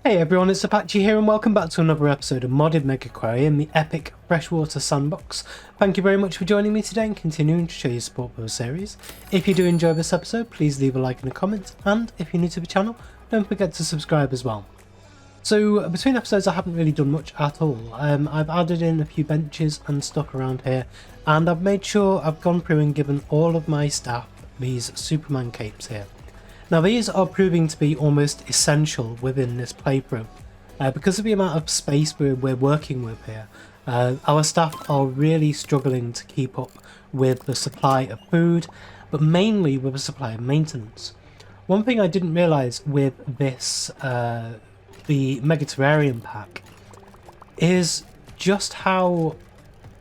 Hey everyone, it's Apache here and welcome back to another episode of Modded Megaquarium, the epic freshwater sandbox. Thank you very much for joining me today and continuing to show your support for the series. If you do enjoy this episode, please leave a like and a comment, and if you're new to the channel, don't forget to subscribe as well. So between episodes I haven't really done much at all. I've added in a few benches and stuff around here, and I've made sure I've gone through and given all of my staff these Superman capes here. Now these are proving to be almost essential within this playthrough. Because of the amount of space we're working with here, our staff are really struggling to keep up with the supply of food, but mainly with the supply of maintenance. One thing I didn't realise with this, the Megaquarium pack, is just how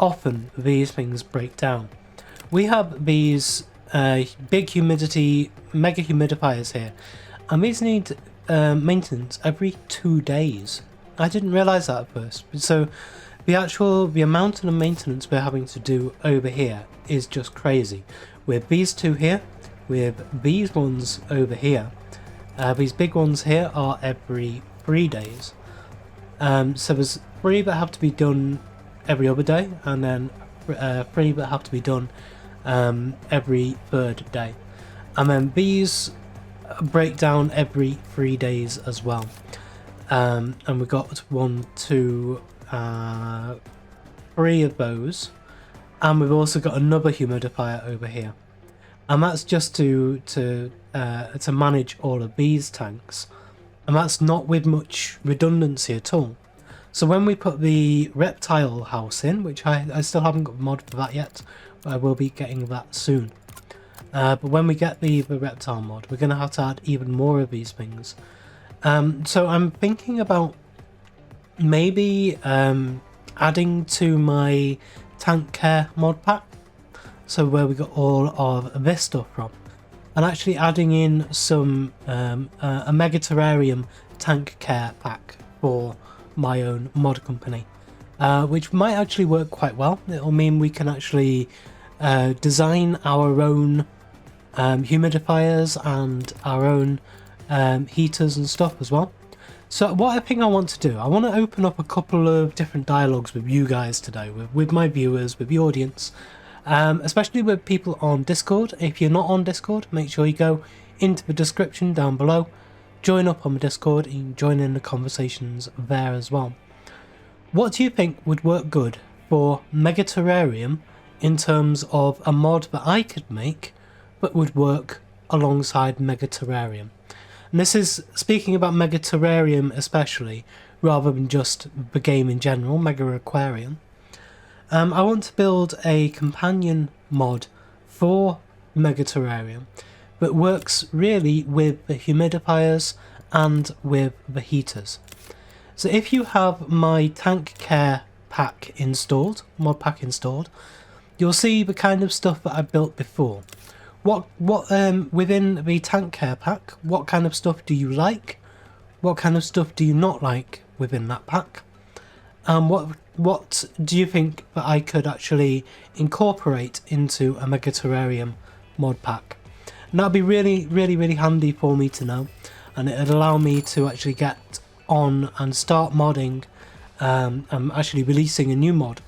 often these things break down. We have these big humidity mega humidifiers here, and these need maintenance every 2 days. I didn't realise that at first. So the amount of maintenance we're having to do over here is just crazy. With these two here, with these ones over here, these big ones here are every 3 days. So there's 3 that have to be done every other day, and then 3 that have to be done every 3rd day, and then these break down every 3 days as well. And we've got 1, 2, 3 of those, and we've also got another humidifier over here, and that's just to manage all of these tanks, and that's not with much redundancy at all. So when we put the reptile house in, which I still haven't got a mod for that yet, but I will be getting that soon. But when we get the reptile mod, we're going to have to add even more of these things. So I'm thinking about maybe adding to my tank care mod pack, so where we got all of this stuff from, and actually adding in some a Megaquarium tank care pack for my own mod company, which might actually work quite well. It'll mean we can actually design our own humidifiers and our own heaters and stuff as well. So what I think I want to do, I want to open up a couple of different dialogues with you guys today, with my viewers, with the audience, especially with people on Discord. If you're not on Discord, make sure you go into the description down below, join up on the Discord, and join in the conversations there as well. What do you think would work good for Megaquarium in terms of a mod that I could make but would work alongside Megaquarium? And this is speaking about Megaquarium especially, rather than just the game in general, Megaquarium. I want to build a companion mod for Megaquarium that works really with the humidifiers and with the heaters. So if you have my tank care pack installed, mod pack installed, you'll see the kind of stuff that I built before. What within the tank care pack, what kind of stuff do you like? What kind of stuff do you not like within that pack? And what do you think that I could actually incorporate into a Megaquarium mod pack? And that'd be really handy for me to know, and it'd allow me to actually get on and start modding, actually releasing a new mod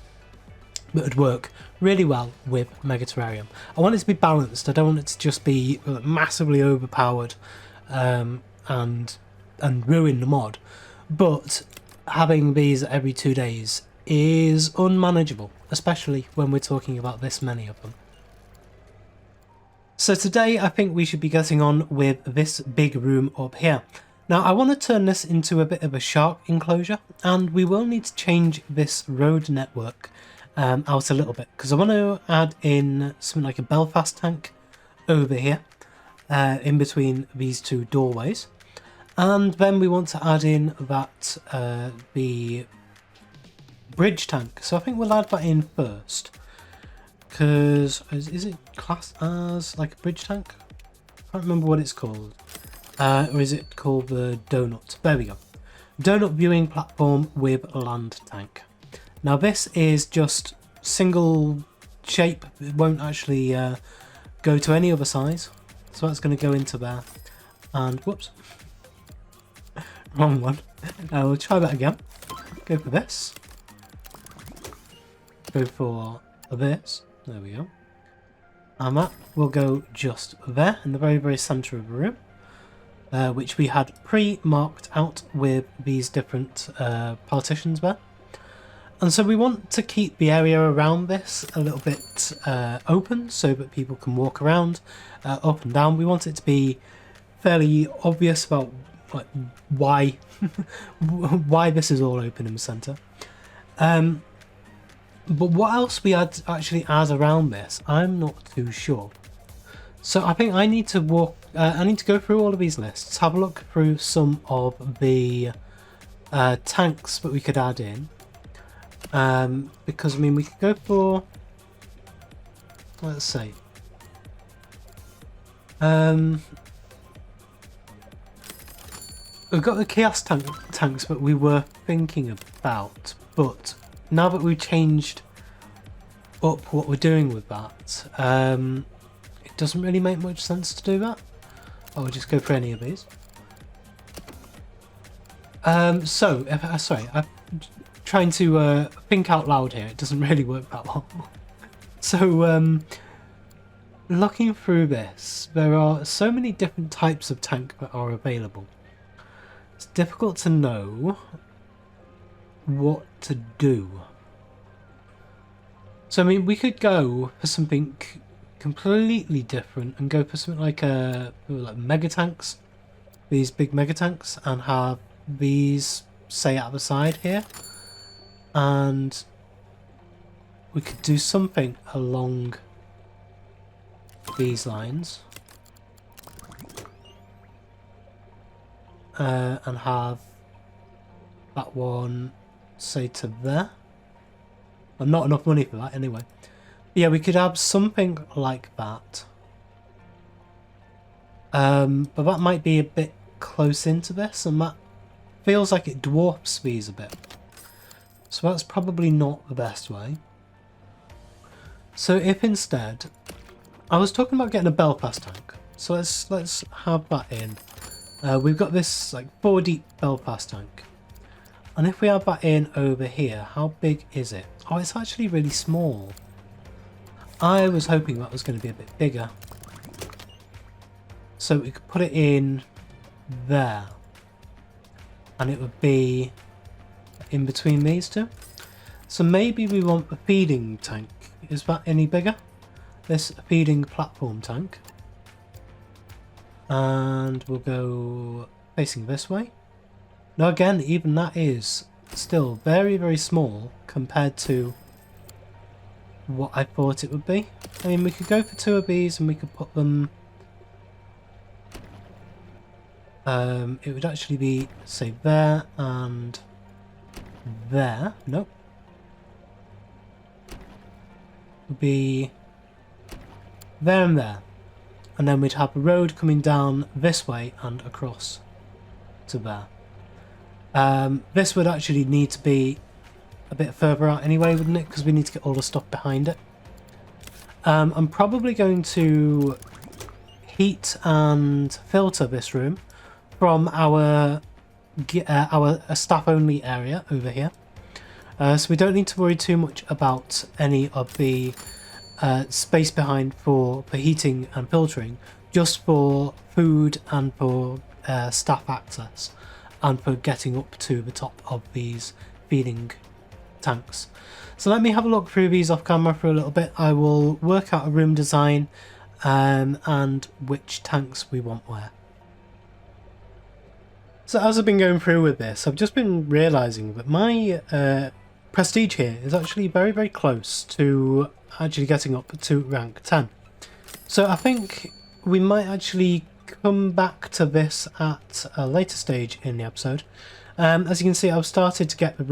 that would work really well with Megaquarium. I want it to be balanced. I don't want it to just be massively overpowered and ruin the mod, but having these every 2 days is unmanageable, especially when we're talking about this many of them. So today I think we should be getting on with this big room up here. Now I want to turn this into a bit of a shark enclosure, and we will need to change this road network out a little bit, because I want to add in something like a Belfast tank over here in between these 2 doorways, and then we want to add in that the bridge tank. So I think we'll add that in first, because is it classed as like a bridge tank? I can't remember what it's called. Or is it called the donut? There we go. Donut viewing platform with land tank. Now this is just single shape. It won't actually go to any other size. So that's going to go into there. And whoops. Wrong one. We'll try that again. Go for this. Go for this. There we go. And that will go just there in the very, very centre of the room. Which we had pre-marked out with these different partitions there. And so we want to keep the area around this a little bit open so that people can walk around up and down. We want it to be fairly obvious about why why this is all open in the centre. But what else we actually add around this, I'm not too sure. So I think I need to go through all of these lists, have a look through some of the tanks that we could add in. Because I mean we could go for, let's see, we've got the chaos tanks that we were thinking about, but now that we've changed up what we're doing with that, it doesn't really make much sense to do that. I'll just go for any of these. Sorry, I'm trying to think out loud here. It doesn't really work that well. So, looking through this, there are so many different types of tank that are available. It's difficult to know what to do. So I mean, we could go for something completely different and go for something like mega tanks, these big mega tanks, and have these say out the side here, and we could do something along these lines, and have that one say to there. Well, not enough money for that anyway. Yeah, we could have something like that. But that might be a bit close into this, and that feels like it dwarfs these a bit. So that's probably not the best way. So if instead, I was talking about getting a Belfast tank. So let's have that in. We've got this like 4 deep Belfast tank. And if we add that in over here, how big is it? Oh, it's actually really small. I was hoping that was going to be a bit bigger. So we could put it in there. And it would be in between these two. So maybe we want the feeding tank. Is that any bigger? This feeding platform tank. And we'll go facing this way. Now again, even that is still very, very small compared to what I thought it would be. I mean, we could go for 2 of these and we could put them... it would actually be, say, there and there. Nope. It would be there and there. And then we'd have a road coming down this way and across to there. This would actually need to be a bit further out anyway, wouldn't it? Because we need to get all the stuff behind it. I'm probably going to heat and filter this room from our staff-only area over here. So we don't need to worry too much about any of the space behind for heating and filtering, just for food and for staff access, and for getting up to the top of these feeding tanks. So let me have a look through these off camera for a little bit. I will work out a room design and which tanks we want where. So as I've been going through with this, I've just been realising that my prestige here is actually very, very close to actually getting up to rank 10. So I think we might actually come back to this at a later stage in the episode. As you can see, I've started to get the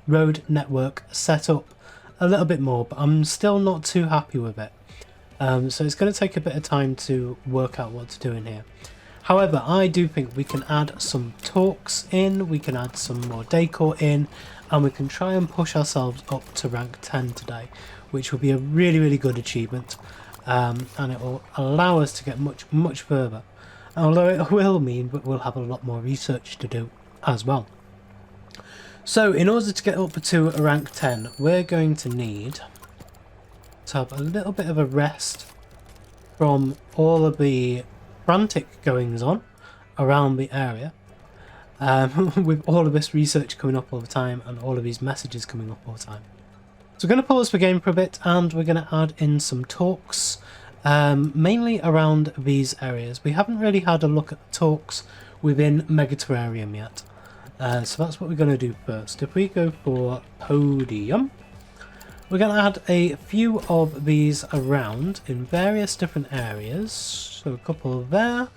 road network set up a little bit more, but I'm still not too happy with it. So it's going to take a bit of time to work out what to do in here. However, I do think we can add some talks in, we can add some more decor in, and we can try and push ourselves up to rank 10 today, which will be a really, really good achievement. And it will allow us to get much, much further. Although it will mean that we'll have a lot more research to do. as well. So in order to get up to rank 10, we're going to need to have a little bit of a rest from all of the frantic goings on around the area, with all of this research coming up all the time and all of these messages coming up all the time. So we're going to pause the game for a bit, and we're going to add in some talks, mainly around these areas. We haven't really had a look at the talks within Megaquarium yet, so that's what we're going to do first. If we go for podium, we're going to add a few of these around in various different areas. So a couple there,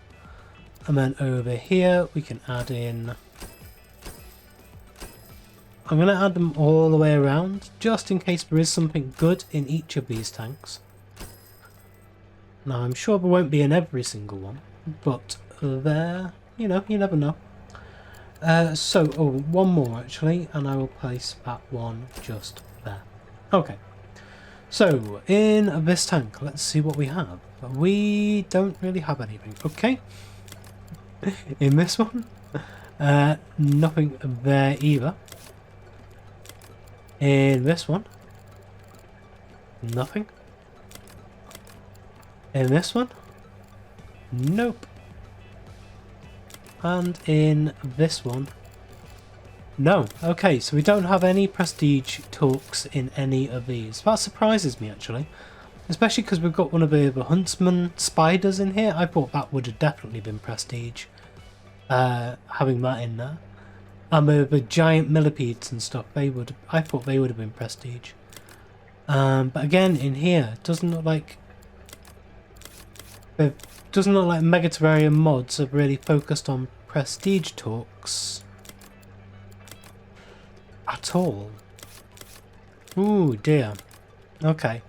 and then over here we can add in... I'm going to add them all the way around, just in case there is something good in each of these tanks. Now I'm sure there won't be in every single one, but there, you know, you never know. One more actually, and I will place that one just there. Okay, so in this tank, let's see what we have. We don't really have anything. Okay, in this one, nothing there either. In this one, nothing. In this one, nope. And in this one, no. Okay, so we don't have any prestige talks in any of these. That surprises me actually, especially because we've got one of the huntsman spiders in here. I thought that would have definitely been prestige, having that in there. And the giant millipedes and stuff, I thought they would have been prestige. But again, in here, it doesn't look like Megaquarium mods have really focused on prestige talks at all. Ooh dear. Okay.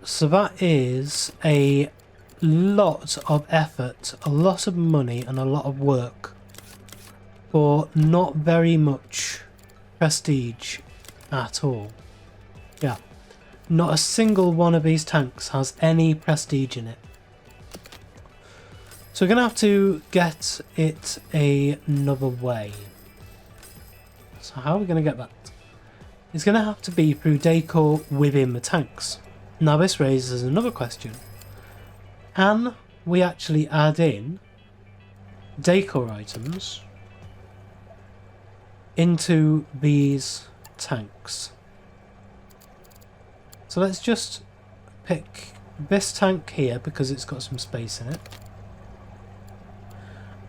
So that is a lot of effort, a lot of money, and a lot of work for not very much prestige at all. Yeah, not a single one of these tanks has any prestige in it. So we're gonna have to get it another way. So how are we gonna get that? It's gonna have to be through decor within the tanks. Now this raises another question. Can we actually add in decor items into these tanks? So let's just pick this tank here because it's got some space in it.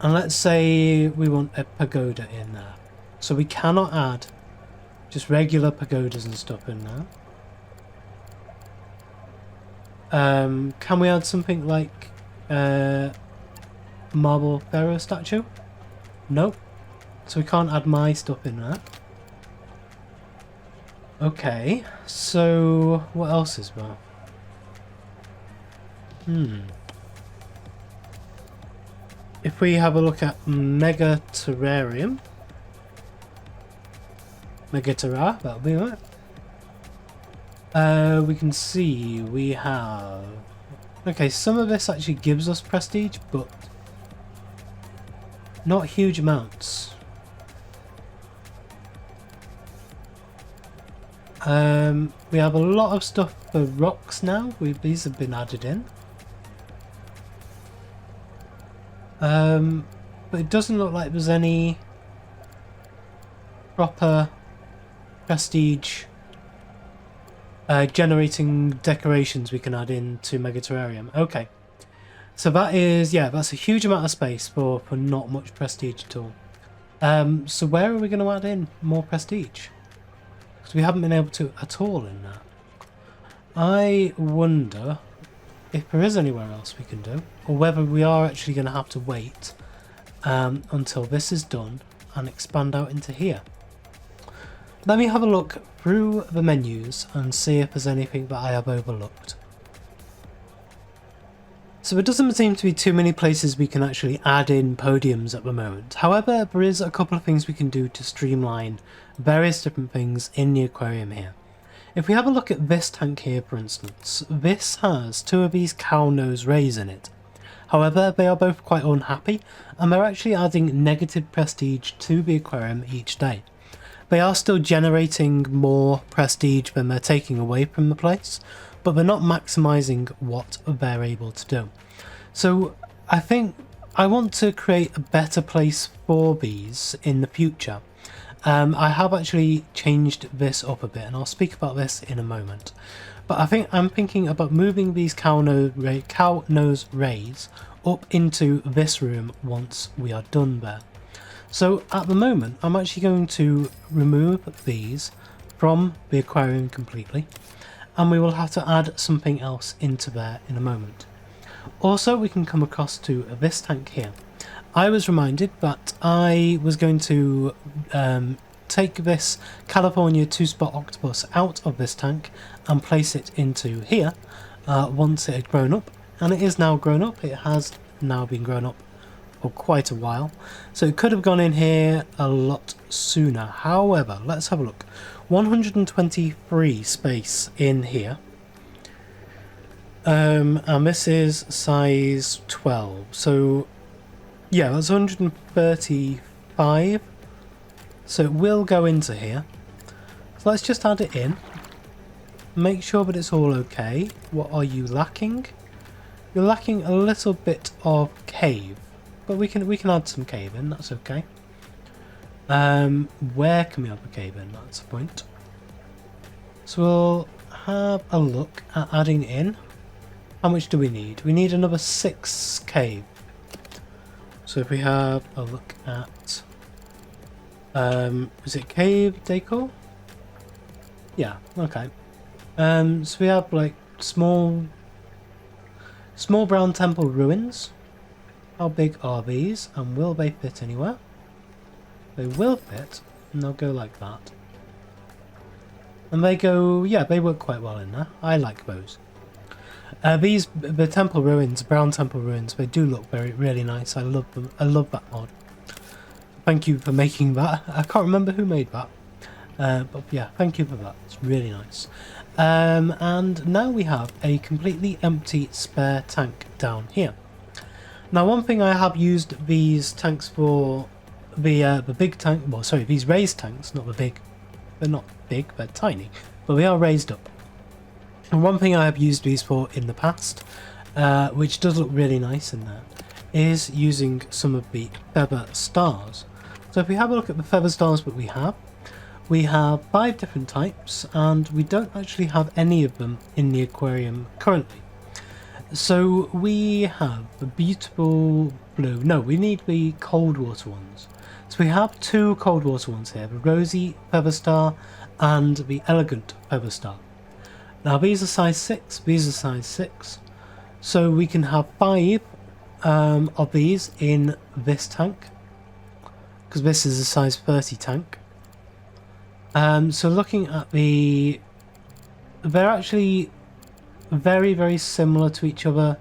And let's say we want a pagoda in there. So we cannot add just regular pagodas and stuff in there. Can we add something like marble pharaoh statue? Nope. So we can't add my stuff in there. Okay, so what else is there? If we have a look at Megaquarium, that'll be right. We can see we have... Okay, some of this actually gives us prestige, but not huge amounts. We have a lot of stuff for rocks now. These have been added in. But it doesn't look like there's any proper prestige generating decorations we can add into Megaquarium. Okay, so that is, yeah, that's a huge amount of space for not much prestige at all. So where are we going to add in more prestige? Because we haven't been able to at all in that. I wonder if there is anywhere else we can do, or whether we are actually going to have to wait until this is done and expand out into here. Let me have a look through the menus and see if there's anything that I have overlooked. So there doesn't seem to be too many places we can actually add in podiums at the moment. However, there is a couple of things we can do to streamline various different things in the aquarium here. If we have a look at this tank here, for instance, this has two of these cow nose rays in it. However, they are both quite unhappy, and they're actually adding negative prestige to the aquarium each day. They are still generating more prestige than they're taking away from the place, but they're not maximising what they're able to do. So I think I want to create a better place for these in the future. I have actually changed this up a bit, and I'll speak about this in a moment. But I'm thinking about moving these cow nose rays up into this room once we are done there. So at the moment, I'm actually going to remove these from the aquarium completely, and we will have to add something else into there in a moment. Also, we can come across to this tank here. I was reminded that I was going to take this California 2-spot octopus out of this tank and place it into here once it had grown up, and it is now grown up. It has now been grown up for quite a while, so it could have gone in here a lot sooner. However, let's have a look. 123 space in here, and this is size 12, so yeah, that's 135, so it will go into here. So let's just add it in, make sure that it's all okay. What are you lacking? You're lacking a little bit of cave, but we can add some cave in, that's okay. Where can we add the cave in? That's the point. So we'll have a look at adding in. How much do we need? We need another 6 cave. So if we have a look at, is it cave decor? Yeah, okay. So we have like small brown temple ruins. How big are these, and will they fit anywhere? They will fit, and they'll go like that. And they go, yeah, they work quite well in there. I like those. The temple ruins, brown temple ruins, they do look really nice. I love them. I love that mod. Thank you for making that. I can't remember who made that. But yeah, thank you for that. It's really nice. And now we have a completely empty spare tank down here. Now, one thing I have used these tanks for, the big tank, well, sorry, these raised tanks, not the big. They're not big, they're tiny, but they are raised up. And one thing I have used these for in the past, which does look really nice in there, is using some of the feather stars. So if we have a look at the feather stars that we have 5 different types, and we don't actually have any of them in the aquarium currently. So we have the beautiful blue, no, we need the cold water ones. So we have 2 cold water ones here, the rosy feather star and the elegant feather star. Now these are size 6, these are size 6, so we can have 5 of these in this tank, because this is a size 30 tank. So looking at they're actually very similar to each other.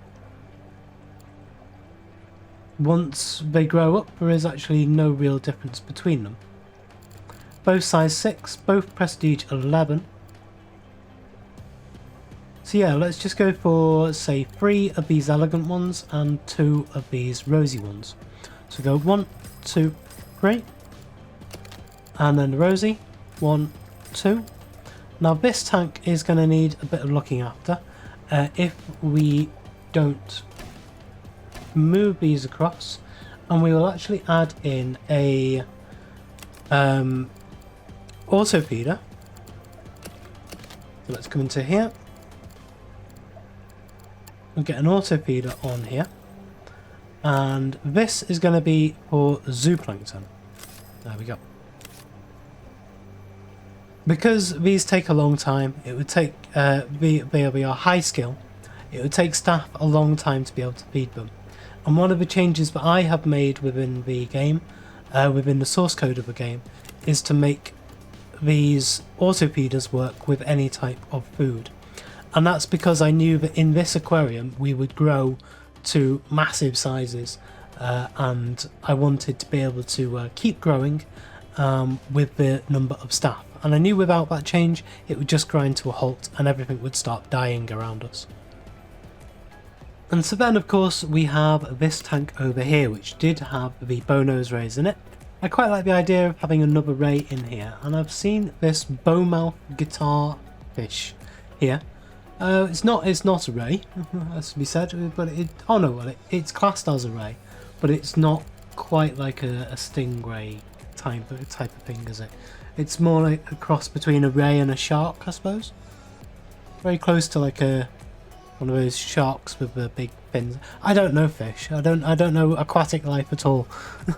Once they grow up, there is actually no real difference between them. Both size 6, both prestige 11. So yeah, let's just go for, say, 3 of these elegant ones and 2 of these rosy ones. So go 1, 2, 3, and then the rosy, 1, 2. Now this tank is going to need a bit of looking after. If we don't move these across, and we will actually add in a auto feeder. So let's come into here. We'll get an auto feeder on here, and this is going to be for zooplankton. There we go. Because these take a long time, it would take they are high skill. It would take staff a long time to be able to feed them. And one of the changes that I have made within the game, within the source code of the game, is to make these auto feeders work with any type of food. And that's because I knew that in this aquarium we would grow to massive sizes, and I wanted to be able to keep growing with the number of staff. And I knew without that change it would just grind to a halt and everything would start dying around us. And so then of course we have this tank over here, which did have the bow-nose rays in it. I quite like the idea of having another ray in here, and I've seen this bowmouth guitar fish here. It's not a ray, as to be said, but it's classed as a ray, but it's not quite like a stingray type of thing, is it? It's more like a cross between a ray and a shark, I suppose. Very close to like one of those sharks with the big fins. I don't know fish. I don't know aquatic life at all.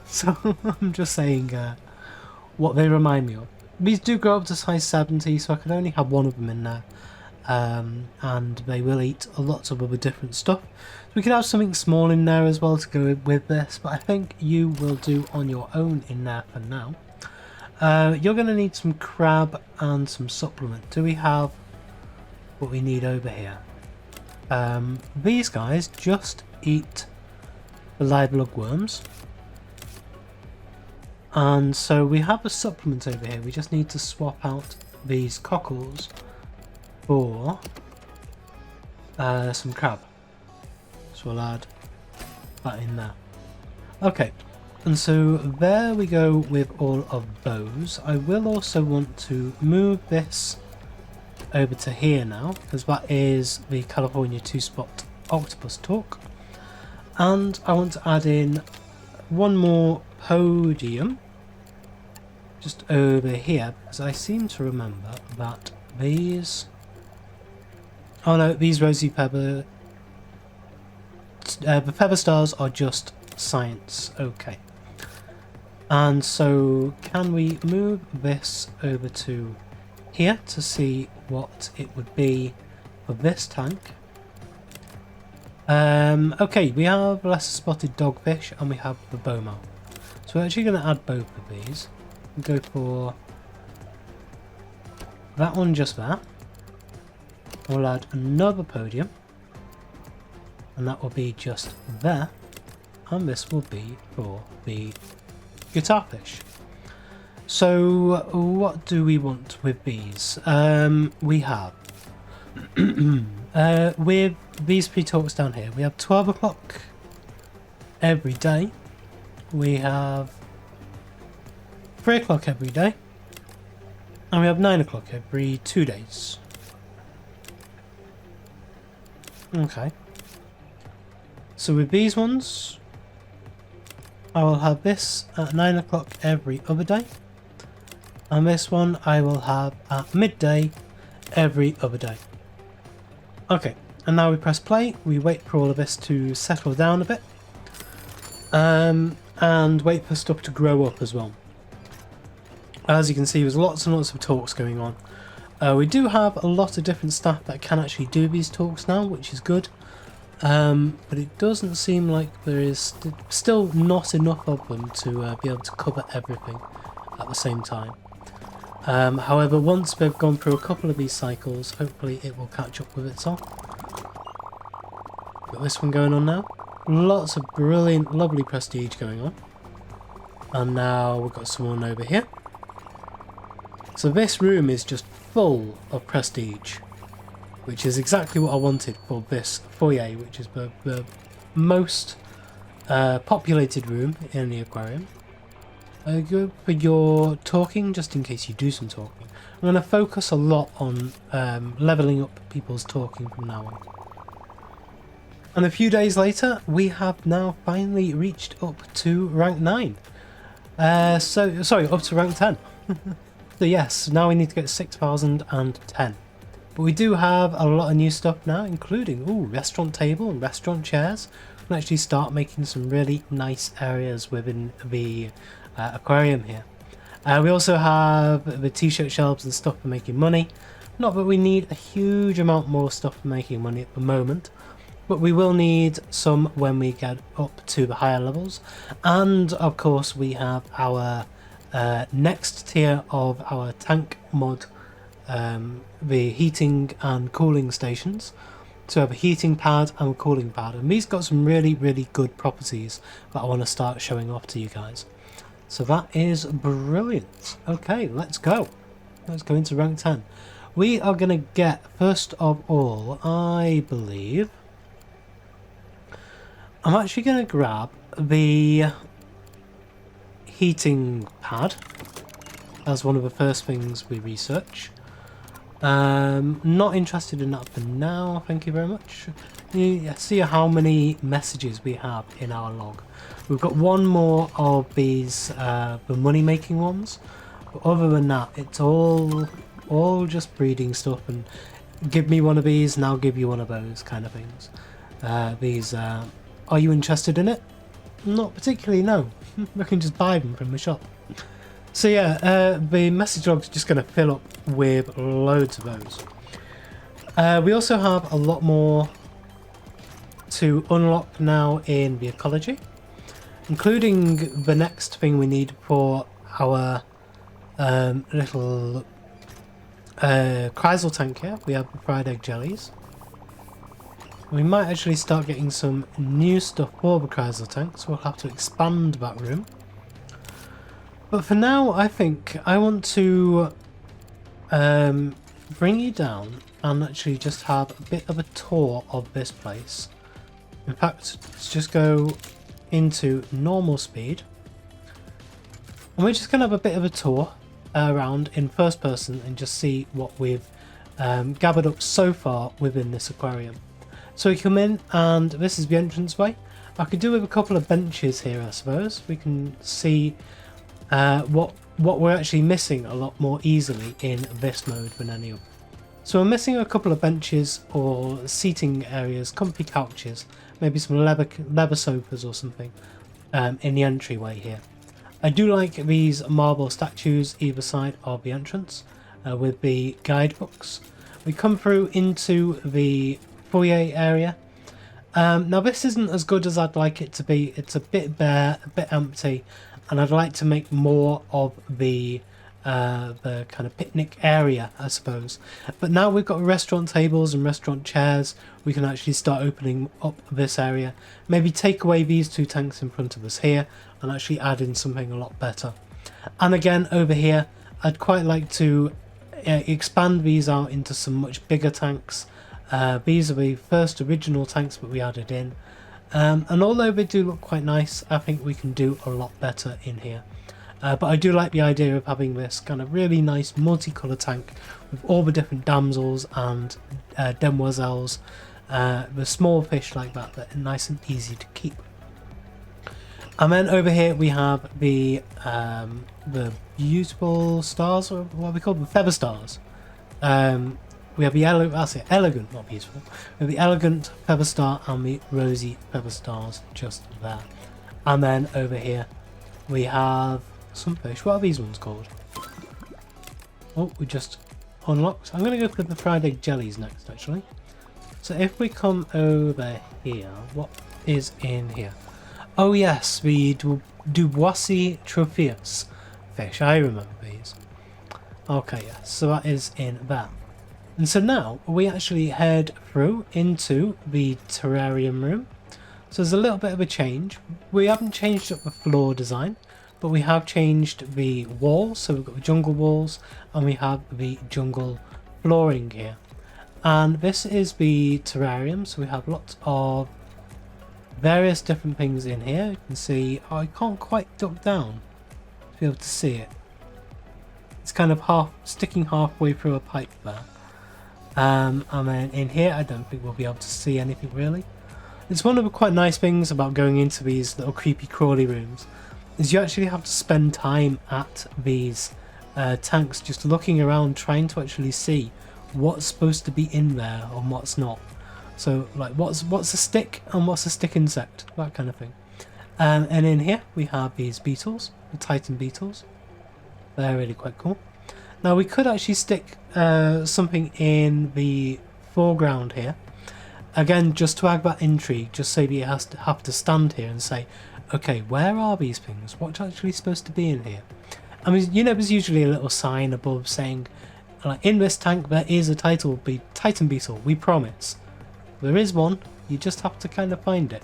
So I'm just saying what they remind me of. These do grow up to size 70, so I could only have one of them in there. And they will eat lots of other different stuff. We could have something small in there as well to go with this, but I think you will do on your own in there for now. You're going to need some crab and some supplement. Do we have what we need over here? These guys just eat the live lug worms. And so we have a supplement over here. We just need to swap out these cockles for some crab. So we'll add that in there. Okay, and so there we go with all of those. I will also want to move this over to here now, because that is the California 2-spot octopus talk. And I want to add in one more podium just over here, because I seem to remember that these... Oh no, these rosy pepper... the pepper stars are just science. Okay. And so can we move this over to here to see what it would be for this tank? Okay, we have lesser spotted dogfish and we have the bowmouth. So we're actually going to add both of these. We'll go for that one just there. We'll add another podium. And that will be just there. And this will be for the guitarfish. So what do we want with these? We have with these three talks down here, we have 12 o'clock every day. We have 3 o'clock every day. And we have 9 o'clock every 2 days. Okay. So with these ones, I will have this at 9 o'clock every other day. And this one I will have at midday every other day. Okay, and now we press play. We wait for all of this to settle down a bit. And wait for stuff to grow up as well. As you can see, there's lots and lots of talks going on. We do have a lot of different staff that can actually do these talks now, which is good. But it doesn't seem like there is still not enough of them to be able to cover everything at the same time. However, once we've gone through a couple of these cycles, hopefully it will catch up with itself. Got this one going on now. Lots of brilliant, lovely prestige going on. And now we've got someone over here. So this room is just full of prestige, which is exactly what I wanted for this foyer, which is the most populated room in the aquarium. Go for your talking, just in case you do some talking. I'm going to focus a lot on leveling up people's talking from now on. And a few days later, we have now finally reached up to rank 9. Sorry, up to rank 10. So yes, now we need to get 6,010. But we do have a lot of new stuff now, including restaurant table and restaurant chairs. We can actually start making some really nice areas within the aquarium here. We also have the t-shirt shelves and stuff for making money. Not that we need a huge amount more stuff for making money at the moment, but we will need some when we get up to the higher levels. And of course we have our next tier of our tank mod, the heating and cooling stations. So we have a heating pad and a cooling pad, and these got some really good properties that I want to start showing off to you guys. So that is brilliant. Okay, let's go. Let's go into rank 10. We are going to get, first of all, I believe, I'm actually going to grab the heating pad as one of the first things we research. Not interested in that for now, thank you very much. You see how many messages we have in our log. We've got one more of these, the money making ones, but other than that, it's all just breeding stuff and give me one of these and I'll give you one of those kind of things. Are you interested in it? Not particularly, no. I can just buy them from the shop. So yeah, the message log's just going to fill up with loads of those. We also have a lot more to unlock now in the ecology, including the next thing we need for our little Chrysal tank here. We have the fried egg jellies. We might actually start getting some new stuff for the Chrysal tank, so we'll have to expand that room. But for now, I think I want to bring you down and actually just have a bit of a tour of this place. In fact, let's just go into normal speed. And we're just going to have a bit of a tour around in first person and just see what we've gathered up so far within this aquarium. So we come in and this is the entranceway. I could do with a couple of benches here, I suppose. We can see what we're actually missing a lot more easily in this mode than any other. So we're missing a couple of benches or seating areas, comfy couches, maybe some leather sofas or something in the entryway here. I do like these marble statues either side of the entrance with the guidebooks. We come through into the foyer area. Now this isn't as good as I'd like it to be. It's a bit bare, a bit empty, and I'd like to make more of the kind of picnic area, I suppose. But now we've got restaurant tables and restaurant chairs, we can actually start opening up this area. Maybe take away these two tanks in front of us here and actually add in something a lot better. And again, over here, I'd quite like to expand these out into some much bigger tanks. These are the first original tanks that we added in. And although they do look quite nice, I think we can do a lot better in here. But I do like the idea of having this kind of really nice multicolour tank with all the different damsels and demoiselles, the small fish like that are nice and easy to keep. And then over here we have the beautiful stars, or what we call them, feather stars. We have the elegant, not beautiful. We have the elegant feather star and the rosy feather stars just there. And then over here we have some fish. What are these ones called? Oh, we just unlocked. I'm going to go for the fried egg jellies next, actually. So if we come over here, what is in here? Oh yes, the Dubois tropheus fish. I remember these. Okay, yes, so that is in there. And so now we actually head through into the terrarium room. So there's a little bit of a change. We haven't changed up the floor design, but we have changed the walls. So we've got the jungle walls and we have the jungle flooring here. And this is the terrarium. So we have lots of various different things in here. You can see, oh, I can't quite duck down to be able to see it. It's kind of sticking halfway through a pipe there. And then in here, I don't think we'll be able to see anything really. It's one of the quite nice things about going into these little creepy crawly rooms, is you actually have to spend time at these tanks just looking around, trying to actually see what's supposed to be in there and what's not. So like what's a stick and what's a stick insect, that kind of thing. And in here we have these beetles, the Titan beetles. They're really quite cool. Now we could actually stick something in the foreground here. Again, just to add that intrigue, just so that you have to stand here and say, okay, where are these things? What's actually supposed to be in here? I mean, you know, there's usually a little sign above saying, like, in this tank there is a Titan beetle, we promise. There is one, you just have to kind of find it.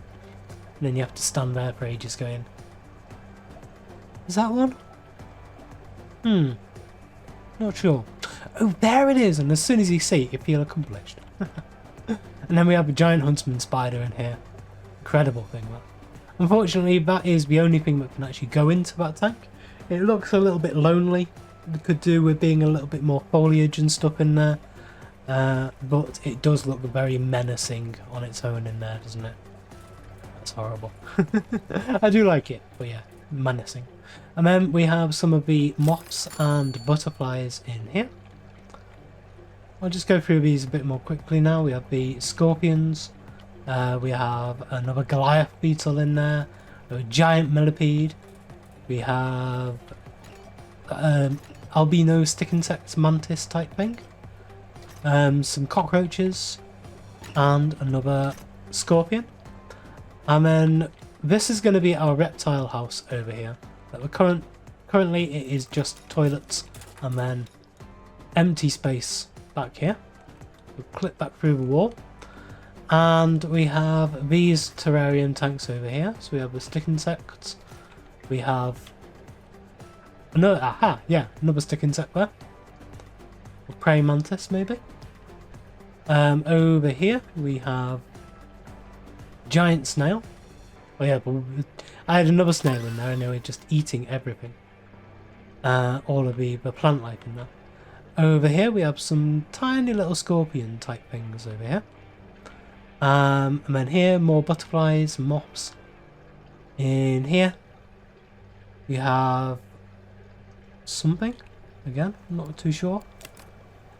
And then you have to stand there for ages going, is that one? Not sure. Oh, there it is, and as soon as you see it, you feel accomplished. And then we have a giant huntsman spider in here. incredible thing, that. Unfortunately, that is the only thing that can actually go into that tank. It looks a little bit lonely. It could do with being a little bit more foliage and stuff in there. But it does look very menacing on its own in there, doesn't it? That's horrible. I do like it, but yeah, menacing. And then we have some of the moths and butterflies in here. I'll just go through these a bit more quickly now. We have the scorpions. We have another Goliath beetle in there. A giant millipede. We have albino stick insect mantis type thing. Some cockroaches. And another scorpion. And then this is going to be our reptile house over here. But currently it is just toilets and then empty space back here. We'll clip back through the wall. And we have these terrarium tanks over here. So we have the stick insects. We have another, another stick insect there. Or praying mantis maybe. Over here we have giant snail. Oh yeah, but I had another snail in there anyway, just eating everything. All of the plant life in there. Over here we have some tiny little scorpion type things over here. And then here more butterflies, moths. In here we have something. Again, I'm not too sure.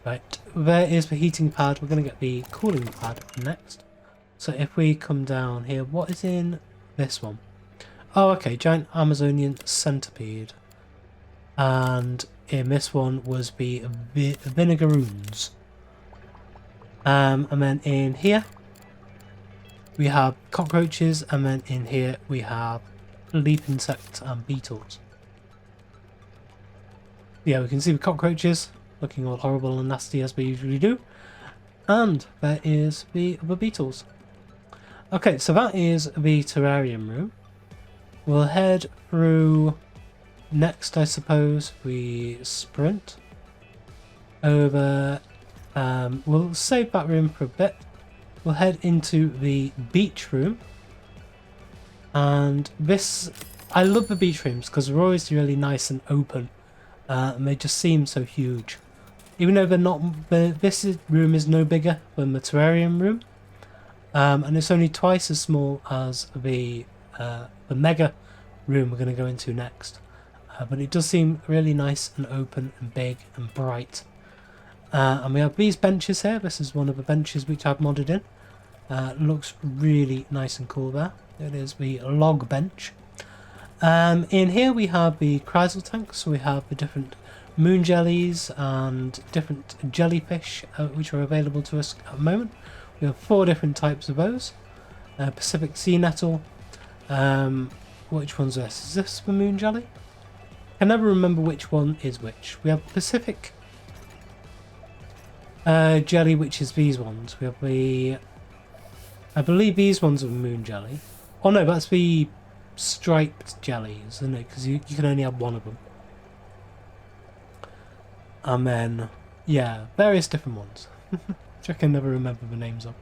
Right, there is the heating pad. We're going to get the cooling pad next. So if we come down here, what is in this one? Oh, okay, giant Amazonian centipede. And in this one was the vinegaroons. And then in here we have cockroaches, and then in here we have leaf insects and beetles. Yeah, we can see the cockroaches looking all horrible and nasty as they usually do. And there is the other beetles. Okay, so that is the terrarium room. We'll head through next, I suppose. We sprint over. We'll save that room for a bit. We'll head into the beach room. And this, I love the beach rooms because they're always really nice and open. And they just seem so huge. Even though they're not, this room is no bigger than the terrarium room. And it's only twice as small as the mega room we're going to go into next. But it does seem really nice and open and big and bright. And we have these benches here. This is one of the benches which I've modded in. Looks really nice and cool there. It is the log bench. In here we have the crystal tanks. So we have the different moon jellies and different jellyfish which are available to us at the moment. We have 4 different types of those. Pacific sea nettle. Which one's this? Is this the moon jelly? I can never remember which one is which. We have Pacific jelly, which is these ones. We have the... I believe these ones are moon jelly. Oh no, that's the striped jellies, isn't it? Because you can only have one of them. And then, yeah, various different ones. Which I can never remember the names of.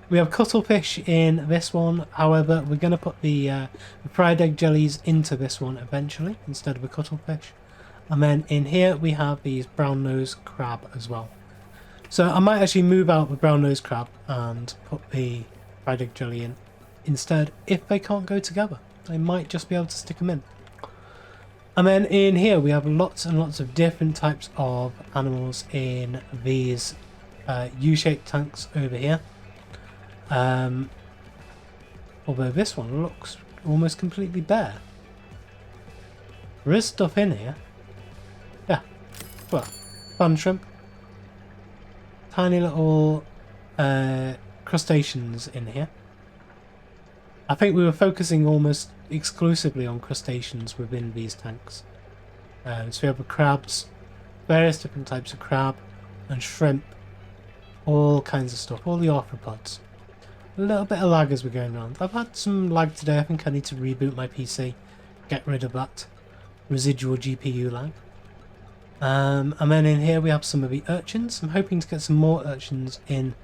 We have cuttlefish in this one. However, we're going to put the fried egg jellies into this one eventually instead of a cuttlefish. And then in here we have these brown nose crab as well. So I might actually move out the brown nose crab and put the fried egg jelly in instead if they can't go together. I might just be able to stick them in. And then in here we have lots and lots of different types of animals in these U-shaped tanks over here. Although this one looks almost completely bare. There is stuff in here. Yeah, well, fun shrimp. Tiny little crustaceans in here. I think we were focusing almost exclusively on crustaceans within these tanks. So we have the crabs, various different types of crab and shrimp, all kinds of stuff, all the arthropods. A little bit of lag as we're going around. I've had some lag today. I think I need to reboot my PC, get rid of that residual GPU lag. And then in here we have some of the urchins. I'm hoping to get some more urchins in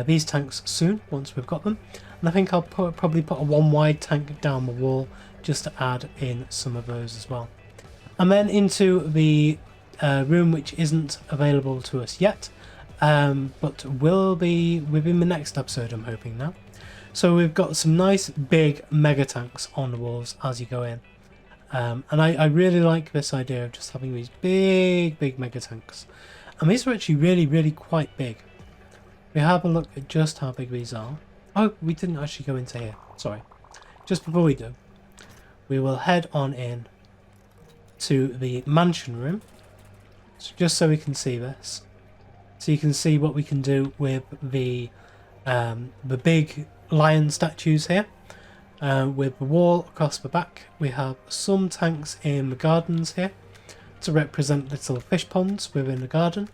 these tanks soon, once we've got them. And And I think I'll probably put a one wide tank down the wall just to add in some of those as well. And then into the room which isn't available to us yet, but will be within the next episode, I'm hoping now. So we've got some nice big mega tanks on the walls as you go in. And I really like this idea of just having these big mega tanks. And these are actually really quite big. We have a look at just how big these are. Oh, we didn't actually go into here. Sorry. Just before we do, we will head on in to the mansion room. So just so we can see this. So you can see what we can do with the big lion statues here. With the wall across the back, we have some tanks in the gardens here to represent little fish ponds within the garden.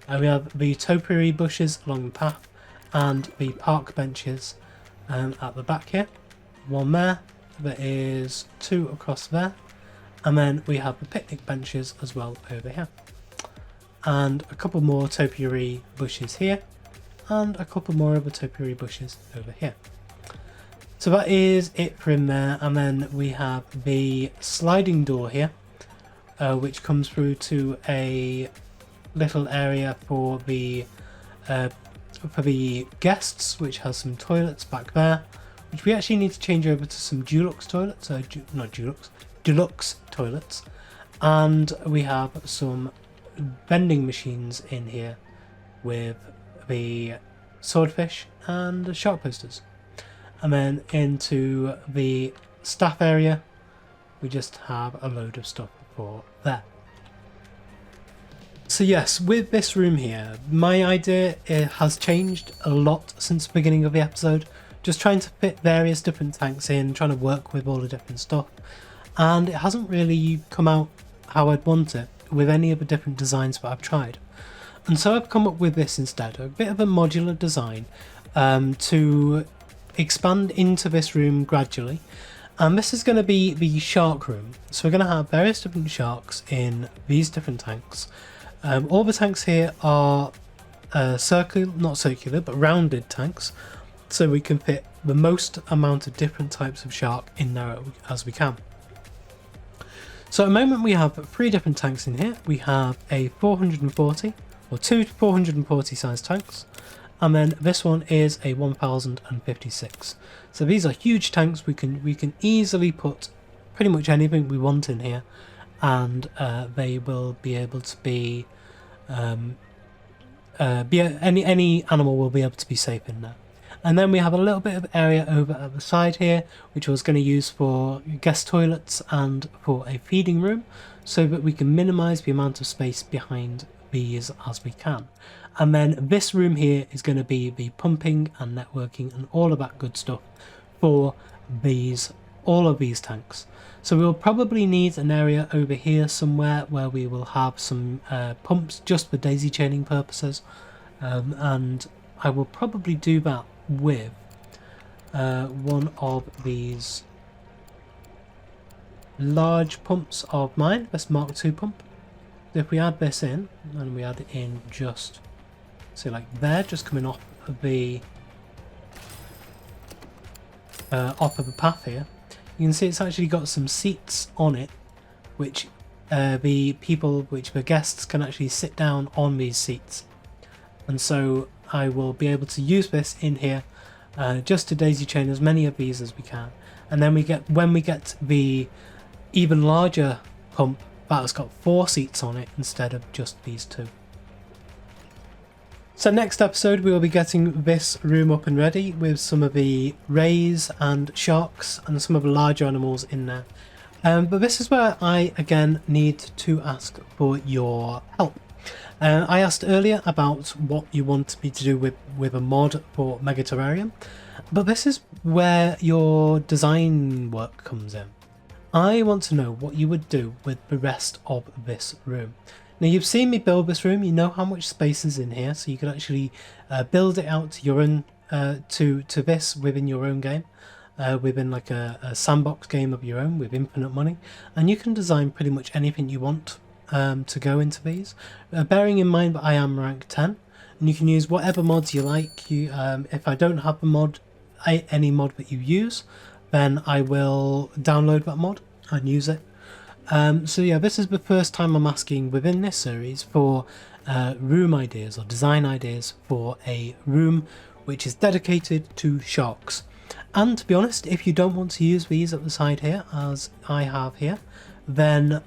We have the topiary bushes along the path and the park benches at the back here. One there, there is two across there, and then we have the picnic benches as well over here. And a couple more topiary bushes here, and a couple more of the topiary bushes over here. So that is it for in there, and then we have the sliding door here, which comes through to a little area for the guests, which has some toilets back there, which we actually need to change over to some Dulux toilets, not Dulux, Deluxe toilets, and we have some vending machines in here with the swordfish and the shark posters. And then into the staff area, we just have a load of stuff for there. So yes, with this room here, my idea has changed a lot since the beginning of the episode. Just trying to fit various different tanks in, trying to work with all the different stuff. And it hasn't really come out how I'd want it with any of the different designs that I've tried. And so I've come up with this instead, a bit of a modular design to expand into this room gradually. And this is going to be the shark room. So we're going to have various different sharks in these different tanks. All the tanks here are not circular, but rounded tanks. So we can fit the most amount of different types of shark in there as we can. So at the moment we have 3 different tanks in here. We have a 440, or 2 440 size tanks. And then this one is a 1056. So these are huge tanks. We can easily put pretty much anything we want in here, and they will be able to be any animal will be able to be safe in there. And then we have a little bit of area over at the side here, which I was going to use for guest toilets and for a feeding room, so that we can minimize the amount of space behind these as we can. And then this room here is going to be the pumping and networking and all of that good stuff for all of these tanks. So we'll probably need an area over here somewhere where we will have some pumps just for daisy chaining purposes, and I will probably do that with one of these large pumps of mine, this Mark II pump. If we add this in, and we add it in just, say like there, just coming off of the path here, you can see it's actually got some seats on it, which the guests can actually sit down on these seats. And so I will be able to use this in here just to daisy chain as many of these as we can. And then when we get the even larger pump that has got 4 seats on it instead of just these 2. So next episode we will be getting this room up and ready with some of the rays and sharks and some of the larger animals in there. But this is where I again need to ask for your help. I asked earlier about what you want me to do with a mod for Megaquarium, but this is where your design work comes in. I want to know what you would do with the rest of this room. Now you've seen me build this room, you know how much space is in here, so you can actually build it out to your own to this within your own game, within like a sandbox game of your own with infinite money, and you can design pretty much anything you want to go into these. Bearing in mind that I am rank 10, and you can use whatever mods you like. If I don't have the mod any mod that you use, then I will download that mod and use it. So yeah, this is the first time I'm asking within this series for room ideas or design ideas for a room which is dedicated to sharks. And to be honest, if you don't want to use these at the side here, as I have here, then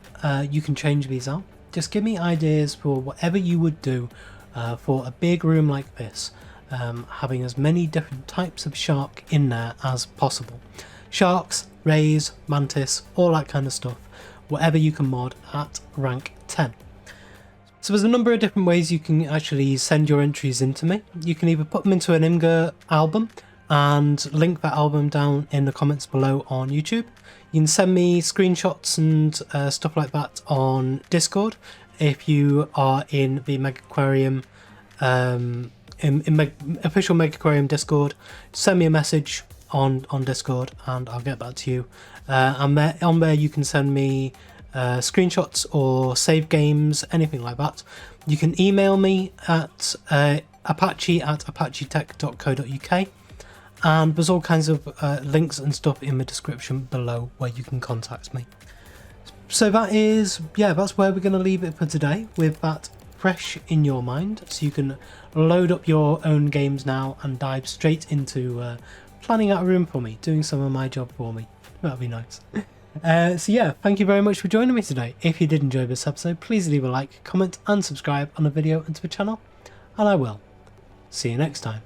you can change these out. Just give me ideas for whatever you would do for a big room like this, having as many different types of shark in there as possible. Sharks, rays, mantis, all that kind of stuff, whatever you can mod at rank 10. So there's a number of different ways you can actually send your entries into me. You can either put them into an Imgur album and link that album down in the comments below on YouTube. You can send me screenshots and stuff like that on Discord if you are in the Megaquarium, official Megaquarium Discord. Send me a message on Discord and I'll get back to you. And on there you can send me screenshots or save games, anything like that. You can email me at apache@apachetech.co.uk, and there's all kinds of links and stuff in the description below where you can contact me. So that's where we're going to leave it for today, with that fresh in your mind, so you can load up your own games now and dive straight into planning out a room for me, doing some of my job for me. That'd be nice. So yeah, thank you very much for joining me today. If you did enjoy this episode, please leave a like, comment and subscribe on the video and to the channel, and I will see you next time.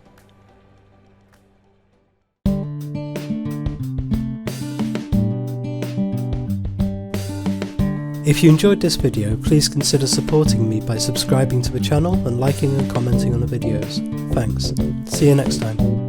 If you enjoyed this video, please consider supporting me by subscribing to the channel and liking and commenting on the videos. Thanks. See you next time.